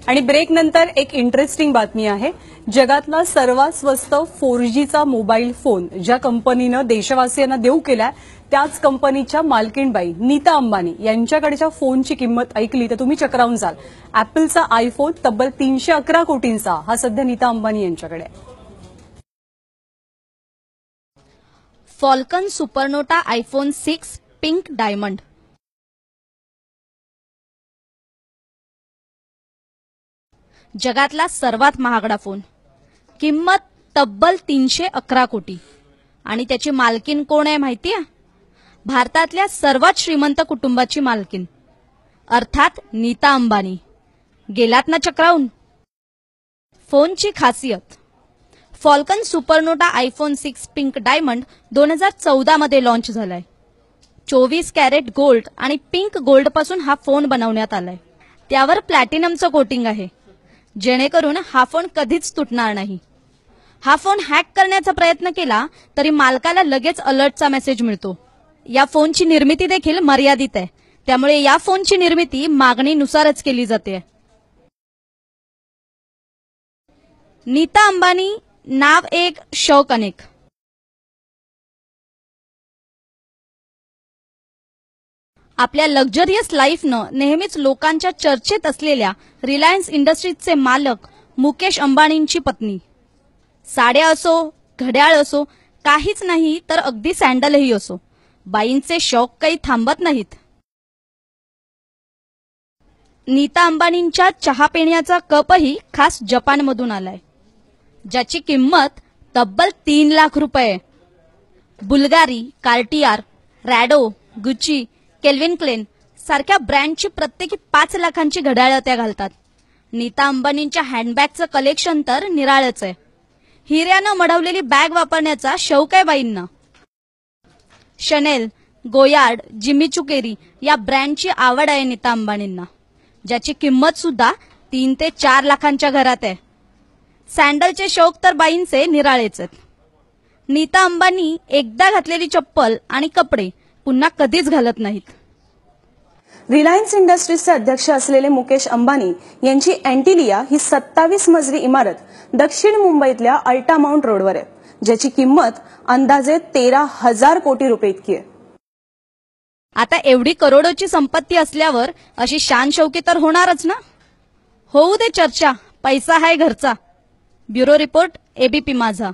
आणि ब्रेक नंतर एक इंटरेस्टिंग बातमी आहे। जगातला सर्वात स्वस्त 4Gचा मोबाईल फोन ज्या कंपनीनं देशवासियांना देऊ केलाय त्याच कंपनीच्या मालकीणबाई नीता अंबानी यांच्याकडच्या फोनची किंमत ऐकली तर तुम्ही चक्रावून जाल। ऍपलचा आयफोन तब्बल 311 कोटींचा हा सध्या नीता अंबानी यांच्याकडे आहे। Falcon Supernova iPhone 6 pink diamond. जगातला सर्वात महागडा फोन, किंमत तब्बल 311 कोटी आणि त्याची मालकीन कोण आहे माहितीये? भारतातल्या सर्वात श्रीमंत कुटुंबाची मालकीन अर्थात नीता अंबानी। गेलात ना चक्रावून? फोनची खासियत, Falcon Supernova iPhone 6 pink diamond 2014 मध्ये लॉन्च झालाय। 24 कॅरेट गोल्ड आणि पिंक गोल्ड पासून हा फोन बनवण्यात आलाय। त्यावर प्लॅटिनमचं कोटिंग आहे जेणेकरून हा फोन कधीच तुटणार नाही। हा फोन हॅक करण्याचा प्रयत्न केला तरी मालकाला लगेच अलर्टचा मेसेज मिळतो। या फोनची निर्मिती देखील मर्यादित आहे, त्यामुळे या फोनची निर्मिती मागणीनुसारच केली जाते। नीता अंबानी नाव एक शौक अनेक। आपल्या लक्झरियस लाईफनं नेहमीच लोकांच्या चर्चेत असलेल्या रिलायन्स इंडस्ट्रीजचे मालक मुकेश अंबानींची पत्नी। साड्या असो, घड्याळ असो, काहीच नाही तर अगदी सँडलही असो, बाईंचे शौक काही थांबत नाहीत। नीता अंबानींच्या चहा पिण्याचा कपही खास जपानमधून आलाय, ज्याची किंमत तब्बल 3 लाख रुपये। Bulgari, Cartier, Rado, Gucci, Calvin Klein सारख्या ब्रँडची प्रत्येकी 5 लाखांची घड्याळं त्या घालतात। नीता अंबानींच्या हँडबॅगचं कलेक्शन तर निराळच आहे। हिऱ्यानं मढवलेली बॅग वापरण्याचा शौक आहे बाईंना। शनेल, गोयार्ड, जिमी चुकेरी या ब्रँडची आवड आहे नीता अंबानींना, ज्याची किंमत सुद्धा 3 ते 4 लाखांच्या घरात आहे। सँडलचे शौक तर बाईंचे निराळेच आहेत। नीता अंबानी एकदा घातलेली चप्पल आणि कपडे पुन्हा कधीच घालत नाहीत। रिलायन्स इंडस्ट्रीजचे अध्यक्ष असलेले मुकेश अंबानी यांची अँटिलिया ही 27 मजली इमारत दक्षिण मुंबईतल्या अल्टा माउंट रोडवर आहे, ज्याची किंमत अंदाजे 13,000 कोटी रुपये इतकी आहे। आता एवढी करोडोची संपत्ती असल्यावर अशी शान शौकी तर होणारच ना। होऊ दे चर्चा, पैसा हाय घरचा। ब्युरो रिपोर्ट, एबीपी माझा।